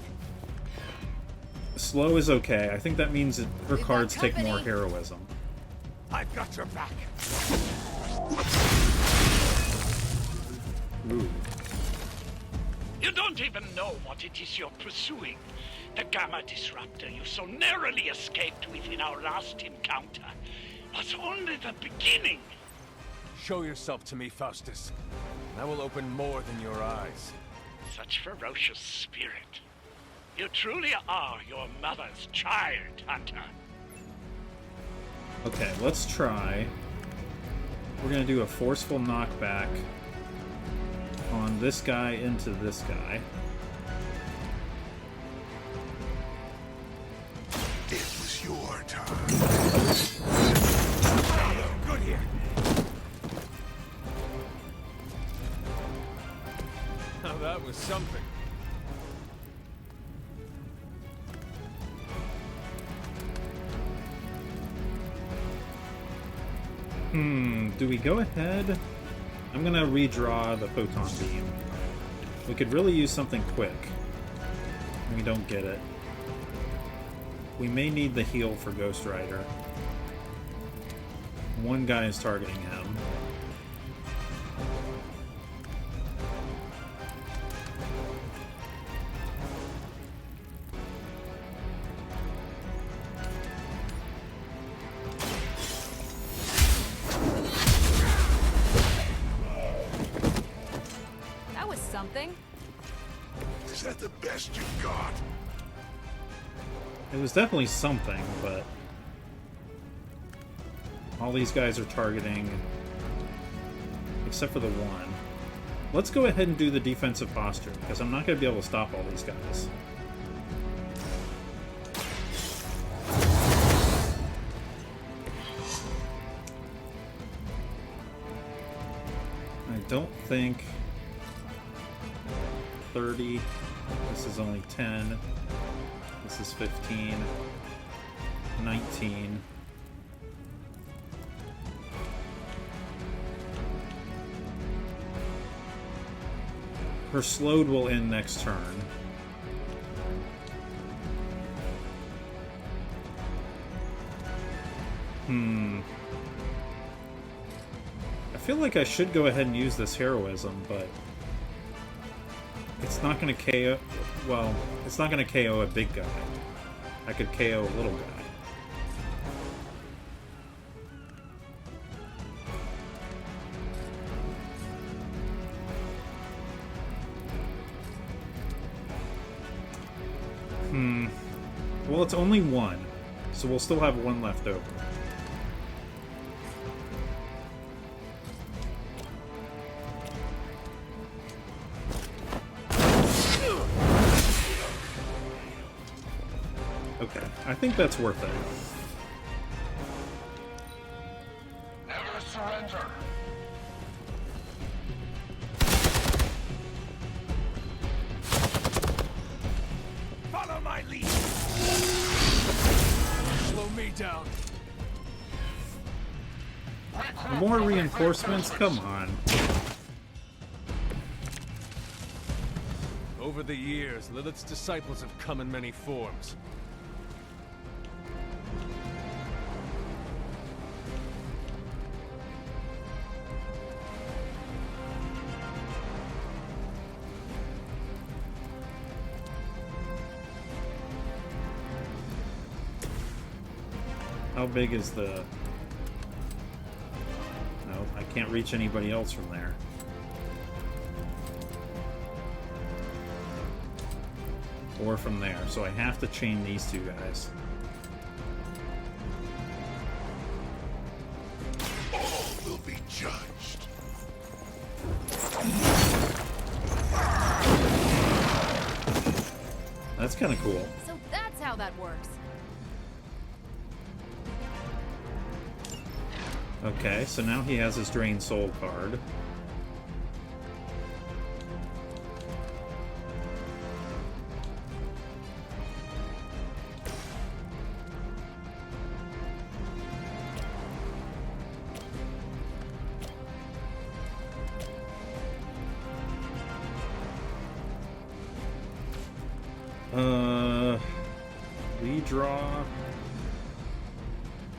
Slow is okay. I think that means that her We've cards got take company. more heroism. I've got your back. Ooh. You don't even know what it is you're pursuing. The Gamma Disruptor you so narrowly escaped with in our last encounter was only the beginning. Show yourself to me, Faustus. And I will open more than your eyes. Such ferocious spirit. You truly are your mother's child, Hunter. Okay, let's try. We're gonna do a forceful knockback on this guy into this guy. It was your time. Good here. Now that was something. Do we go ahead? I'm gonna redraw the photon beam. We could really use something quick. We don't get it. We may need the heal for Ghost Rider. One guy is targeting him. That was something. Is that the best you've got? It was definitely something, but All these guys are targeting, except for the one. Let's go ahead and do the defensive posture, because I'm not going to be able to stop all these guys. I don't think 30. This is only 10. This is 15. 19. Her slowed will end next turn. I feel like I should go ahead and use this heroism, but it's not going to KO... Well, it's not going to KO a big guy. I could KO a little guy. Well, it's only one, so we'll still have one left over. Okay, I think that's worth it. Never surrender. Follow my lead. Slow me down. More reinforcements? Come on. Over the years, Lilith's disciples have come in many forms. How big is the... No, I can't reach anybody else from there. Or from there, so I have to chain these two guys. All will be judged. That's kind of cool. So that's how that works. Okay, so now he has his Drain Soul card. Redraw.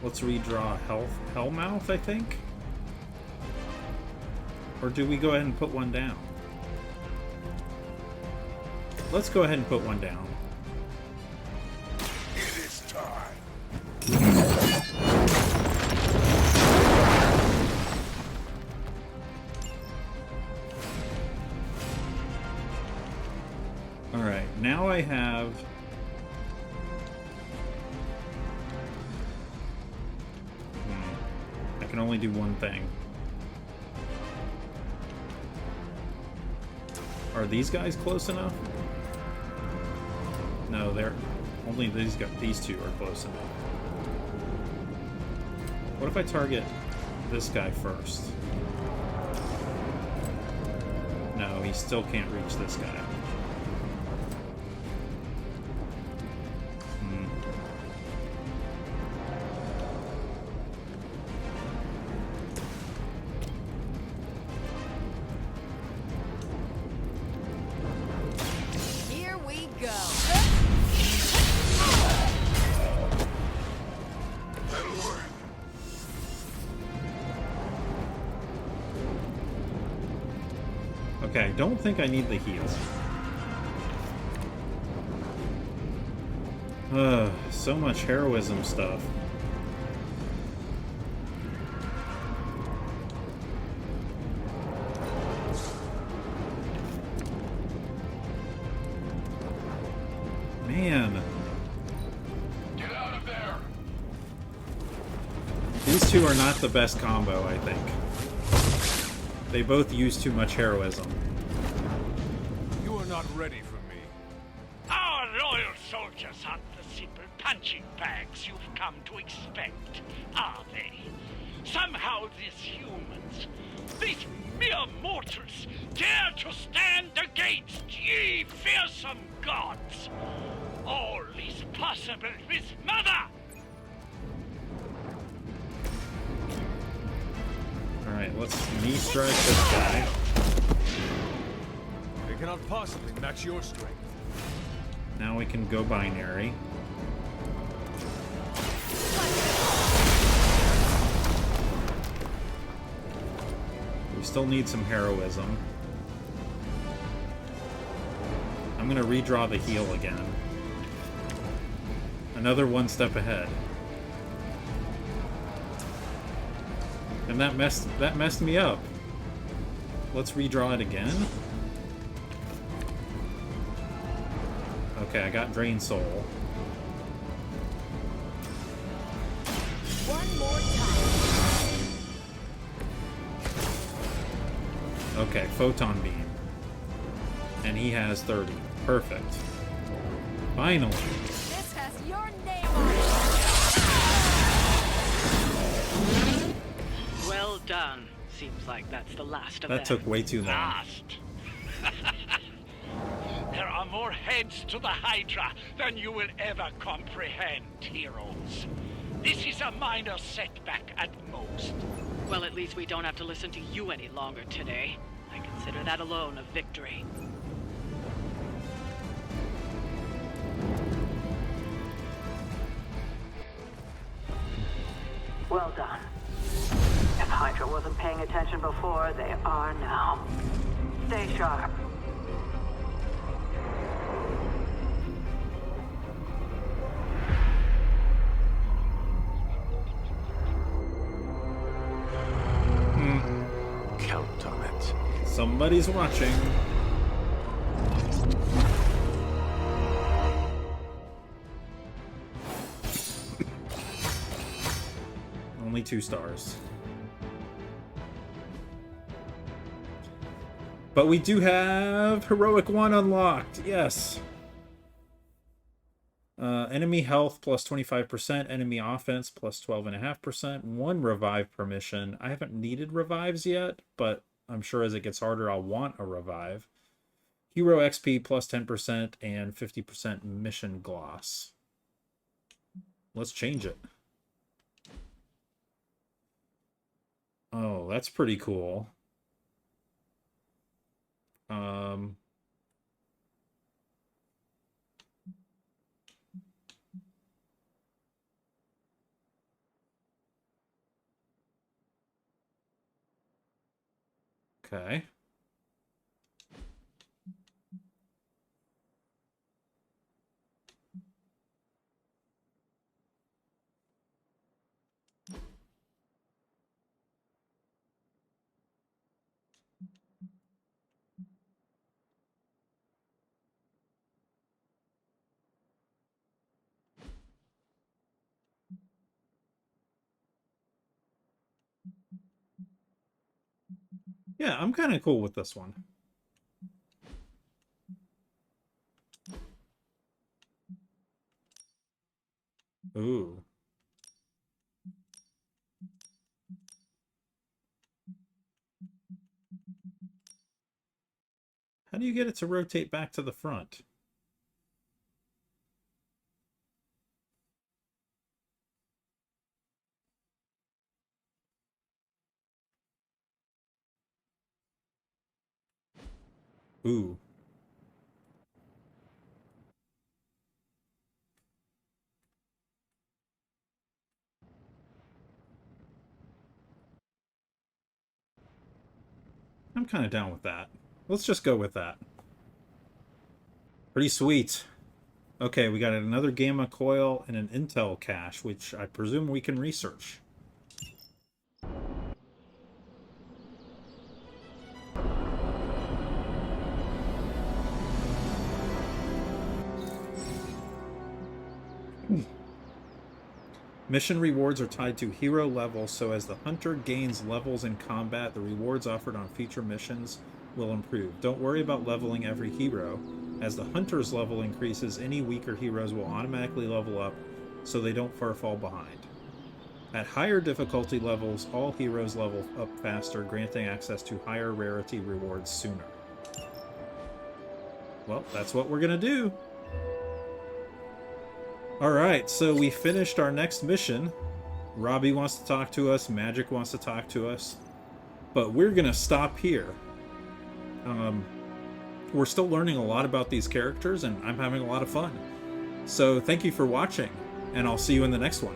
Let's redraw Hellmouth, I think? Or do we go ahead and put one down? Let's go ahead and put one down. It is time. Alright, now I have... I can only do one thing. Are these guys close enough? No, they're... Only these two are close enough. What if I target this guy first? No, he still can't reach this guy. Here we go. That'll work. Okay, I don't think I need the heal. So much heroism stuff. Man. Get out of there. I feel These two are not the best combo, I think. They both use too much heroism. You are not ready for me. Our loyal soldiers aren't the simple punching bags you've come to expect, are they? Somehow these humans, these mere mortals, dare to stand against ye fearsome gods. All is possible with Mother! Alright, let's knee strike this guy. They cannot possibly match your strength. Now we can go binary. We still need some heroism. I'm gonna redraw the heal again. Another one step ahead. And that messed me up. Let's redraw it again. Okay, I got Drain Soul. One more time. Okay, Photon Beam. And he has 30. Perfect. Finally. This has your name on it. Well done. Seems like that's the last of them. That took way too long. Last. There are more heads to the Hydra than you will ever comprehend, heroes. This is a minor setback at most. Well, at least we don't have to listen to you any longer today. I consider that alone a victory. Well done. If Hydra wasn't paying attention before, they are now. Stay sharp. Count on it. Somebody's watching. Only 2 stars. But we do have Heroic 1 unlocked. Yes. Enemy health plus 25%. Enemy offense plus 12.5%. 1 revive permission. I haven't needed revives yet, but I'm sure as it gets harder, I'll want a revive. Hero XP plus 10% and 50% mission gloss. Let's change it. Oh, that's pretty cool. Okay. Yeah, I'm kind of cool with this one. Ooh. How do you get it to rotate back to the front? Ooh. I'm kind of down with that. Let's just go with that. Pretty sweet. Okay, we got another gamma coil and an intel cache, which I presume we can research. Mission rewards are tied to hero levels, so as the hunter gains levels in combat, the rewards offered on future missions will improve. Don't worry about leveling every hero. As the hunter's level increases, any weaker heroes will automatically level up, so they don't fall behind. At higher difficulty levels, all heroes level up faster, granting access to higher rarity rewards sooner. Well, that's what we're gonna do. Alright, so we finished our next mission. Robbie wants to talk to us, Magic wants to talk to us, but we're gonna stop here. We're still learning a lot about these characters, and I'm having a lot of fun. So thank you for watching, and I'll see you in the next one.